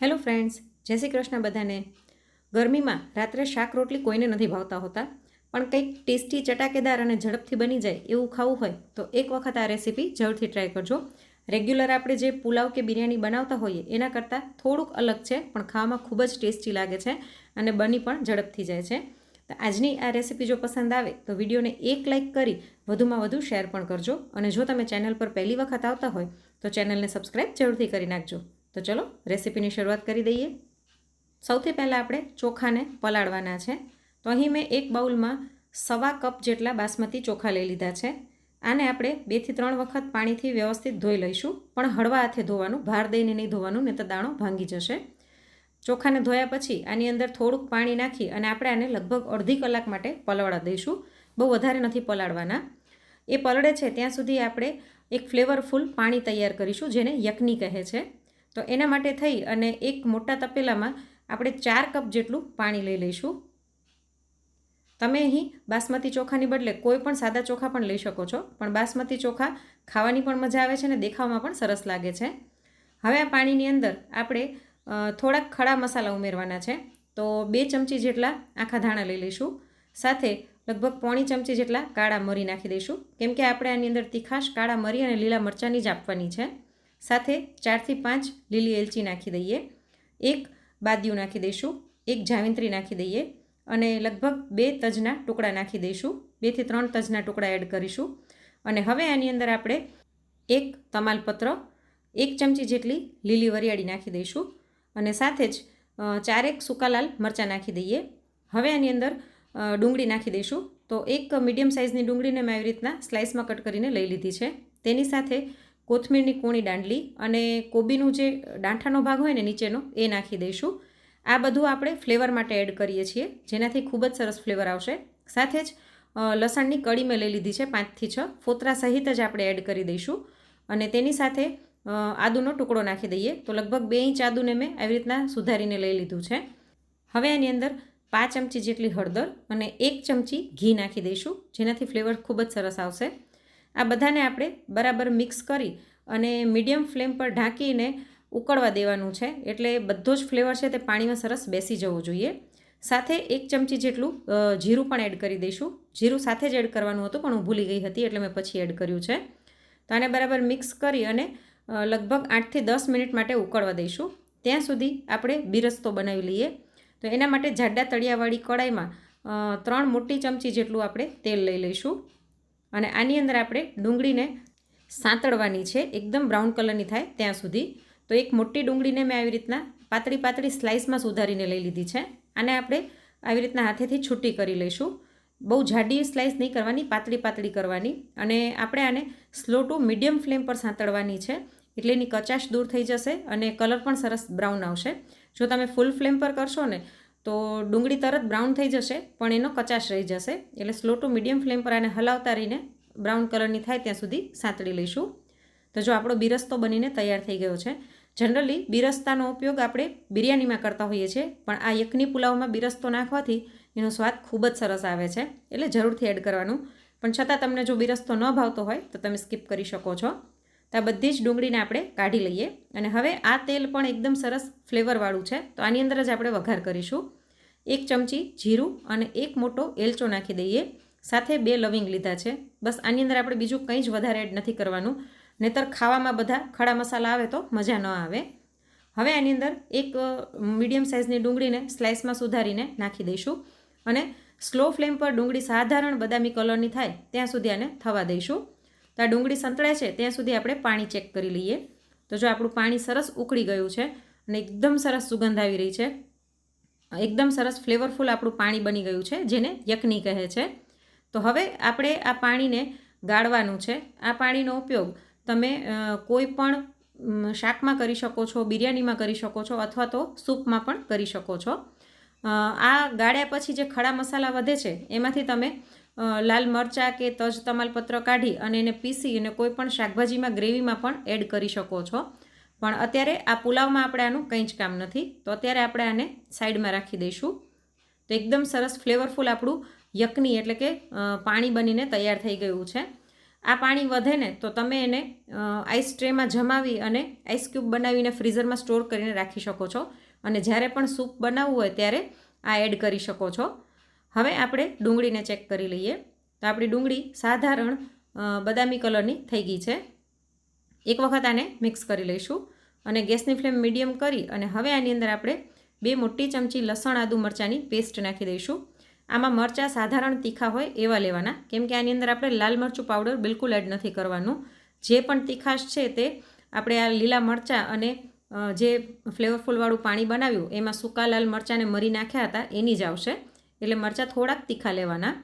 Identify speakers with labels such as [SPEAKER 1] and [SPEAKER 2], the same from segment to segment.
[SPEAKER 1] Hello friends, જય શ્રી કૃષ્ણ બધાને. ગરમીમાં રાત્રે શાક રોટલી કોઈને નથી ભાવતા હોતા, પણ કંઈક ટેસ્ટી, ચટાકેદાર અને ઝડપથી બની જાય એવું ખાવું હોય તો એક વખત આ રેસીપી જરૂરથી ટ્રાય કરજો. રેગ્યુલર આપણે જે પુલાવ કે બિરયાની બનાવતા હોઈએ એના કરતાં થોડુંક અલગ છે, પણ ખાવામાં ખૂબ જ ટેસ્ટી લાગે છે અને બની પણ ઝડપથી જાય છે. તો આજની આ રેસીપી જો પસંદ આવે તો વિડીયોને એક લાઇક કરી વધુમાં વધુ શેર પણ કરજો. અને જો તમે ચેનલ પર પહેલી વખત આવતા હોય તો ચેનલને સબસ્ક્રાઈબ જરૂરથી કરી નાખજો. તો ચલો રેસીપીની શરૂઆત કરી દઈએ. સૌથી પહેલાં આપણે ચોખાને પલાળવાના છે. તો અહીં મેં એક બાઉલમાં 1.25 કપ જેટલા બાસમતી ચોખા લઈ લીધા છે. આને આપણે 2 થી 3 વખત પાણીથી વ્યવસ્થિત ધોઈ લઈશું, પણ હળવા હાથે ધોવાનું, ભાર દઈને નહીં ધોવાનું, નહીં તો દાણો ભાંગી જશે. ચોખાને ધોયા પછી આની અંદર થોડુંક પાણી નાખી અને આપણે આને લગભગ અડધી કલાક માટે પલળવા દઈશું. બહુ વધારે નથી પલાળવાના. એ પલળે છે ત્યાં સુધી આપણે એક ફ્લેવરફુલ પાણી તૈયાર કરીશું, જેને યકની કહે છે. તો એના માટે થઈ અને એક મોટા તપેલામાં આપણે 4 કપ જેટલું પાણી લઈ લઈશું. તમે અહીં બાસમતી ચોખાની બદલે કોઈ પણ સાદા ચોખા પણ લઈ શકો છો, પણ બાસમતી ચોખા ખાવાની પણ મજા આવે છે અને દેખાવામાં પણ સરસ લાગે છે. હવે આ પાણીની અંદર આપણે થોડાક ખડા મસાલા ઉમેરવાના છે. તો 2 ચમચી જેટલા આખા ધાણા લઈ લઈશું. સાથે લગભગ પોણી ચમચી જેટલા કાળા મરી નાખી દઈશું, કેમ કે આપણે આની અંદર તીખાશ કાળા મરી અને લીલા મરચાંની જ આપવાની છે. સાથે 4 થી 5 લીલી એલચી નાખી દઈએ. 1 બાદિયું નાખી દઈશું. 1 જાવિત્રી નાખી દઈએ અને લગભગ 2 તજના ટુકડા નાખી દઈશું. 2 થી 3 તજના ટુકડા એડ કરીશું. અને હવે આની અંદર આપણે 1 તમાલપત્ર, 1 ચમચી જેટલી લીલી વરિયાળી નાખી દઈશું અને સાથે જ 4 સૂકા લાલ મરચાં નાખી દઈએ. હવે આની અંદર ડુંગળી નાખી દઈશું. તો એક મીડિયમ સાઇઝની ડુંગળીને મેં આવી રીતના સ્લાઇસમાં કટ કરીને લઈ લીધી છે. તેની સાથે કોથમીરની કૂણી દાંડલી અને કોબીનું જે ડાંઠાનો ભાગ હોય ને નીચેનો એ નાખી દઈશું. આ બધું આપણે ફ્લેવર માટે એડ કરીએ છીએ, જેનાથી ખૂબ જ સરસ ફ્લેવર આવશે. સાથે જ લસણની કળી મેં લઈ લીધી છે, 5 થી 6 ફોતરા સહિત જ આપણે એડ કરી દઈશું. અને તેની સાથે આદુનો ટુકડો નાખી દઈએ. તો લગભગ 2 ઇંચ આદુને મેં આવી રીતના સુધારીને લઈ લીધું છે. હવે આની અંદર 5 ચમચી જેટલી હળદર અને 1 ચમચી ઘી નાખી દઈશું, જેનાથી ફ્લેવર ખૂબ જ સરસ આવશે. આ બધાને આપણે બરાબર મિક્સ કરી અને મીડિયમ ફ્લેમ પર ઢાંકીને ઉકળવા દેવાનું છે, એટલે બધો જ ફ્લેવર છે તે પાણીમાં સરસ બેસી જવો જોઈએ. સાથે 1 ચમચી જેટલું જીરું પણ એડ કરી દઈશું. જીરું સાથે જ એડ કરવાનું હતું, પણ હું ભૂલી ગઈ હતી એટલે મેં પછી એડ કર્યું છે. તો આને બરાબર મિક્સ કરી અને લગભગ 8 થી 10 મિનિટ માટે ઉકળવા દઈશું. ત્યાં સુધી આપણે બિરસ્તો બનાવી લઈએ. તો એના માટે જાડા તળિયાવાળી કડાઈમાં 3 મોટી ચમચી જેટલું આપણે તેલ લઈ લઈશું અને આની અંદર આપણે ડુંગળીને સાંતળવાની છે, એકદમ બ્રાઉન કલરની થાય ત્યાં સુધી. તો એક મોટી ડુંગળીને મેં આવી રીતના પાતળી સ્લાઇસમાં સુધારીને લઈ લીધી છે. આને આપણે આવી રીતના હાથેથી છૂટી કરી લઈશું. બહુ જાડી સ્લાઇસ નહીં કરવાની, પાતળી કરવાની. અને આપણે આને સ્લો ટુ મીડિયમ ફ્લેમ પર સાંતળવાની છે, એટલે એની કચાશ દૂર થઈ જશે અને કલર પણ સરસ બ્રાઉન આવશે. જો તમે ફૂલ ફ્લેમ પર કરશો ને તો ડુંગળી તરત બ્રાઉન થઈ જશે, પણ એનો કચાશ રહી જશે. એટલે સ્લો ટુ મીડિયમ ફ્લેમ પર આને હલાવતા રહીને બ્રાઉન કલરની થાય ત્યાં સુધી સાંતળી લઈશું. તો જો આપણો બિરસ્તો બનીને તૈયાર થઈ ગયો છે. જનરલી બિરસ્તાનો ઉપયોગ આપણે બિરયાનીમાં કરતા હોઈએ છીએ, પણ આ યકની પુલાવમાં બિરસ્તો નાખવાથી એનો સ્વાદ ખૂબ જ સરસ આવે છે, એટલે જરૂરથી એડ કરવાનું. પણ છતાં તમને જો બિરસ્તો ન ભાવતો હોય તો તમે સ્કીપ કરી શકો છો. તો આ બધી જ ડુંગળીને આપણે કાઢી લઈએ. અને હવે આ તેલ પણ એકદમ સરસ ફ્લેવરવાળું છે, તો આની અંદર જ આપણે વઘાર કરીશું. 1 ચમચી જીરું અને 1 મોટો એલચો નાખી દઈએ. સાથે 2 લવિંગ લીધા છે. બસ આની અંદર આપણે બીજું કંઈ જ વધારે એડ નથી કરવાનું, નહીંતર ખાવામાં બધા ખડા મસાલા આવે તો મજા ન આવે. હવે આની અંદર એક મીડિયમ સાઇઝની ડુંગળીને સ્લાઇસમાં સુધારીને નાખી દઈશું અને સ્લો ફ્લેમ પર ડુંગળી સાધારણ બદામી કલરની થાય ત્યાં સુધી આને થવા દઈશું. તો આ ડુંગળી સંતળાય છે ત્યાં સુધી આપણે પાણી ચેક કરી લઈએ. તો જો આપણું પાણી સરસ ઉકળી ગયું છે અને એકદમ સરસ સુગંધ આવી રહી છે, એકદમ સરસ ફ્લેવરફુલ આપણું પાણી બની ગયું છે, જેને યકની કહે છે. તો હવે આપણે આ પાણીને ગાળવાનું છે. આ પાણીનો ઉપયોગ તમે કોઈ પણ શાકમાં કરી શકો છો, બિરયાનીમાં કરી શકો છો, અથવા તો સૂપમાં પણ કરી શકો છો. આ ગાળ્યા પછી જે ખડા મસાલા વધે છે એમાંથી તમે લાલ મરચાં કે તજ તમાલપત્ર કાઢી અને એને પીસી અને કોઈ પણ શાકભાજીમાં, ગ્રેવીમાં પણ એડ કરી શકો છો. પણ અત્યારે આ પુલાવમાં આપણે આનું કંઈ જ કામ નથી, તો અત્યારે આપણે આને સાઈડમાં રાખી દઈશું. તો એકદમ સરસ ફ્લેવરફુલ આપણું યકની એટલે કે પાણી બનીને તૈયાર થઈ ગયું છે. આ પાણી વધે ને તો તમે એને આઈસ ટ્રેમાં જમાવી અને આઈસ ક્યુબ બનાવીને ફ્રીઝરમાં સ્ટોર કરીને રાખી શકો છો અને જ્યારે પણ સૂપ બનાવવું હોય ત્યારે આ એડ કરી શકો છો. હવે આપણે ડુંગળીને ચેક કરી લઈએ. તો આપણી ડુંગળી સાધારણ બદામી કલરની થઈ ગઈ છે. એક વખત આને મિક્સ કરી લઈશું અને ગેસની ફ્લેમ મીડિયમ કરી અને હવે આની અંદર આપણે 2 મોટી ચમચી લસણ આદુ મરચાંની પેસ્ટ નાખી દઈશું. આમાં મરચાં સાધારણ તીખા હોય એવા લેવાના, કેમ કે આની અંદર આપણે લાલ મરચું પાવડર બિલકુલ એડ નથી કરવાનું. જે પણ તીખાશ છે તે આપણે આ લીલા મરચાં અને જે ફ્લેવરફુલવાળું પાણી બનાવ્યું એમાં સૂકા લાલ મરચાંને મરી નાખ્યા હતા એની જ આવશે. એટલે મરચાં થોડાક તીખા લેવાના.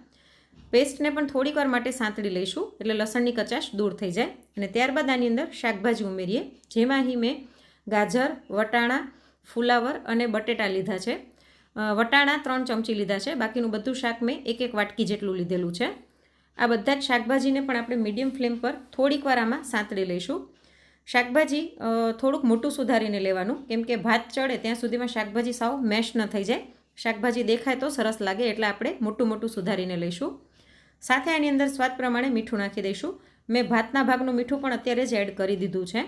[SPEAKER 1] પેસ્ટને પણ થોડીક વાર માટે સાંતળી લઈશું એટલે લસણની કચાશ દૂર થઈ જાય. અને ત્યારબાદ આની અંદર શાકભાજી ઉમેરીએ, જેમાં અહીં મેં ગાજર, વટાણા, ફુલાવર અને બટેટા લીધા છે. વટાણા 3 ચમચી લીધા છે, બાકીનું બધું શાક મેં 1 વાટકી જેટલું લીધેલું છે. આ બધા જ શાકભાજીને પણ આપણે મીડિયમ ફ્લેમ પર થોડીક વાર આમાં સાંતળી લઈશું. શાકભાજી થોડુંક મોટું સુધારીને લેવાનું, કેમ કે ભાત ચડે ત્યાં સુધીમાં શાકભાજી સાવ મેશ ન થઈ જાય. શાકભાજી દેખાય તો સરસ લાગે એટલે આપણે મોટું મોટું સુધારીને લઈશું. સાથે આની અંદર સ્વાદ પ્રમાણે મીઠું નાખી દઈશું. મેં ભાતના ભાગનું મીઠું પણ અત્યારે જ એડ કરી દીધું છે.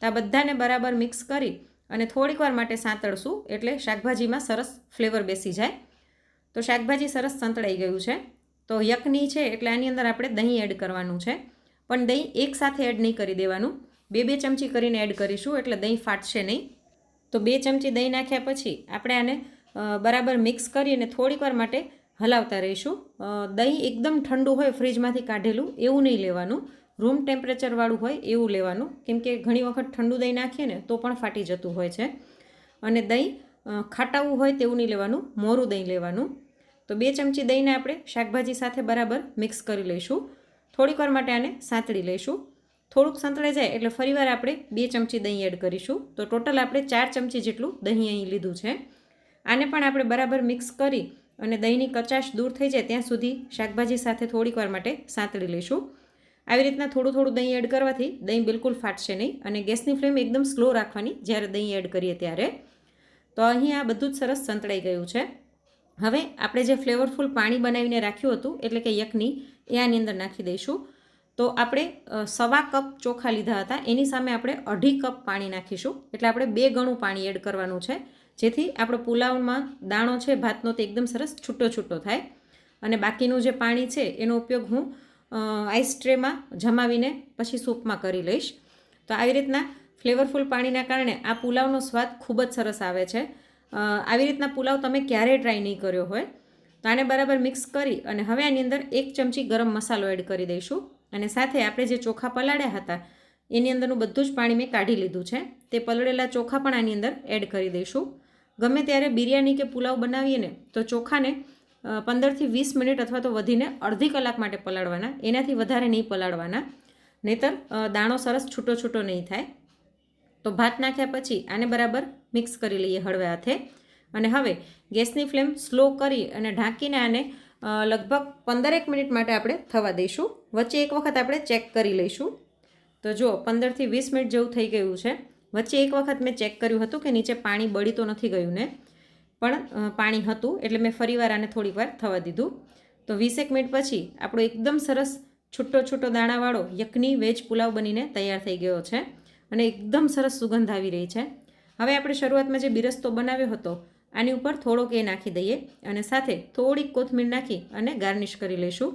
[SPEAKER 1] તો આ બધાને બરાબર મિક્સ કરી અને થોડીક વાર માટે સાંતળશું એટલે શાકભાજીમાં સરસ ફ્લેવર બેસી જાય. તો શાકભાજી સરસ સંતળાઈ ગયું છે. તો યકની છે એટલે આની અંદર આપણે દહીં એડ કરવાનું છે, પણ દહીં એકસાથે એડ નહીં કરી દેવાનું. 2 ચમચી કરીને એડ કરીશું એટલે દહીં ફાટશે નહીં. તો 2 ચમચી દહીં નાખ્યા પછી આપણે આને બરાબર મિક્સ કરી અને થોડીક વાર માટે હલાવતા રહીશું. દહીં એકદમ ઠંડુ હોય ફ્રીજમાંથી કાઢેલું એવું નહીં લેવાનું, રૂમ ટેમ્પરેચરવાળું હોય એવું લેવાનું, કેમ કે ઘણી વખત ઠંડુ દહીં નાખીએ ને તો પણ ફાટી જતું હોય છે. અને દહીં ખાટાવું હોય તેવું નહીં લેવાનું, મોરું દહીં લેવાનું. તો 2 ચમચી દહીંને આપણે શાકભાજી સાથે બરાબર મિક્સ કરી લઈશું. થોડીક વાર માટે આને સાંતળી લઈશું. થોડુંક સંતળાઈ જાય એટલે ફરીવાર આપણે 2 ચમચી દહીં એડ કરીશું. તો ટોટલ આપણે 4 ચમચી જેટલું દહીં અહીં લીધું છે. આને પણ આપણે બરાબર મિક્સ કરી અને દહીંની કચાશ દૂર થઈ જાય ત્યાં સુધી શાકભાજી સાથે થોડીક વાર માટે સાંતળી લઈશું. આવી રીતના થોડું થોડું દહીં એડ કરવાથી દહીં બિલકુલ ફાટશે નહીં અને ગેસની ફ્લેમ એકદમ સ્લો રાખવાની જ્યારે દહીં એડ કરીએ ત્યારે. તો અહીં આ બધું જ સરસ સંતળાઈ ગયું છે. હવે આપણે જે ફ્લેવરફુલ પાણી બનાવીને રાખ્યું હતું એટલે કે યકની એ આની અંદર નાખી દઈશું. તો આપણે 1.25 કપ ચોખા લીધા હતા, એની સામે આપણે 2.5 કપ પાણી નાખીશું. એટલે આપણે 2 ગણું પાણી એડ કરવાનું છે, જેથી આપણો પુલાવમાં દાણો છે ભાતનો તે એકદમ સરસ છૂટો છૂટો થાય. અને બાકીનું જે પાણી છે એનો ઉપયોગ હું આઈસ ટ્રેમાં જમાવીને પછી સૂપમાં કરી લઈશ. તો આવી રીતના ફ્લેવરફુલ પાણીના કારણે આ પુલાવનો સ્વાદ ખૂબ જ સરસ આવે છે. આવી રીતના પુલાવ તમે ક્યારેય ટ્રાય નહીં કર્યો હોય. તો આને બરાબર મિક્સ કરી અને હવે આની અંદર 1 ચમચી ગરમ મસાલો એડ કરી દઈશું. અને સાથે આપણે જે ચોખા પલાળ્યા હતા એની અંદરનું બધું જ પાણી મેં કાઢી લીધું છે. તે પલળેલા ચોખા પણ આની અંદર એડ કરી દઈશું. ગમે ત્યારે બિરયાની કે પુલાવ બનાવીએ ને તો ચોખાને 15થી 20 મિનિટ અથવા તો વધીને અડધી કલાક માટે પલાળવાના, એનાથી વધારે નહીં પલાળવાના, નહીંતર દાણો સરસ છૂટો છૂટો નહીં થાય. તો ભાત નાખ્યા પછી આને બરાબર મિક્સ કરી લઈએ હળવે હાથે. અને હવે ગેસની ફ્લેમ સ્લો કરી અને ઢાંકીને આને લગભગ 15 મિનિટ માટે આપણે થવા દઈશું. વચ્ચે એક વખત આપણે ચેક કરી લઈશું. તો જો 15થી 20 મિનિટ જેવું થઈ ગયું છે. વચ્ચે એક વખત મેં ચેક કર્યું હતું કે નીચે પાણી બળી તો નથી ગયું ને, પણ પાણી હતું એટલે મેં ફરીવાર આને થોડીક વાર થવા દીધું. તો 20 મિનિટ પછી આપણો એકદમ સરસ છૂટો છૂટો દાણાવાળો યકની વેજ પુલાવ બનીને તૈયાર થઈ ગયો છે અને એકદમ સરસ સુગંધ આવી રહી છે. હવે આપણે શરૂઆતમાં જે બિરસ્તો બનાવ્યો હતો આની ઉપર થોડોક એ નાખી દઈએ અને સાથે થોડીક કોથમીર નાખી અને ગાર્નિશ કરી લઈશું.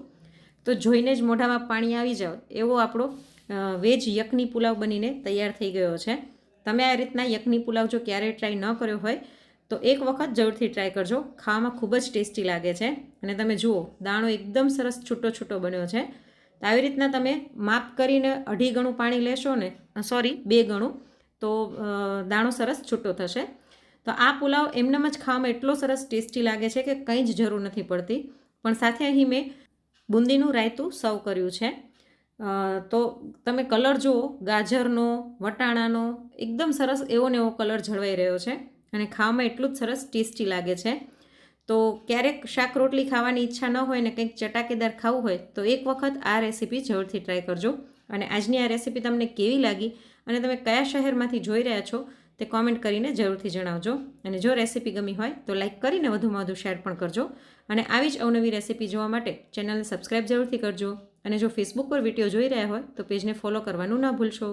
[SPEAKER 1] તો જોઈને જ મોઢામાં પાણી આવી જાવ એવો આપણો વેજ યકની પુલાવ બનીને તૈયાર થઈ ગયો છે. તમે આ રીતના યકની પુલાવ જો ક્યારેય ટ્રાય ન કર્યો હોય તો એક વખત જરૂરથી ટ્રાય કરજો. ખાવામાં ખૂબ જ ટેસ્ટી લાગે છે. અને તમે જુઓ દાણો એકદમ સરસ છૂટો છૂટો બન્યો છે. તો આવી રીતના તમે માપ કરીને 2.5 ગણું પાણી લેશો ને, 2 ગણું, તો દાણો સરસ છૂટો થશે. તો આ પુલાવ એમનેમ જ ખાવામાં એટલો સરસ ટેસ્ટી લાગે છે કે કંઈ જ જરૂર નથી પડતી. પણ સાથે અહીં મેં બુંદીનું રાયતું સર્વ કર્યું છે. તો તમે કલર જુઓ, ગાજરનો, વટાણાનો એકદમ સરસ એવો ને એવો કલર જળવાઈ રહ્યો છે અને ખાવામાં એટલું જ સરસ ટેસ્ટી લાગે છે. તો ક્યારેક શાક રોટલી ખાવાની ઈચ્છા ન હોય ને કંઈક ચટાકેદાર ખાવું હોય તો એક વખત આ રેસીપી જરૂરથી ટ્રાય કરજો. અને આજની આ રેસીપી તમને કેવી લાગી અને તમે કયા શહેરમાંથી જોઈ રહ્યા છો તે કોમેન્ટ કરીને જરૂરથી જણાવજો. અને જો રેસીપી ગમી હોય તો લાઇક કરીને વધુમાં વધુ શેર પણ કરજો. અને આવી જ અવનવી રેસીપી જોવા માટે ચેનલને સબસ્ક્રાઈબ જરૂરથી કરજો. અને જો ફેસબુક પર વિડીયો જોઈ રહ્યા હોય તો પેજને ફોલો કરવાનું ના ભૂલશો.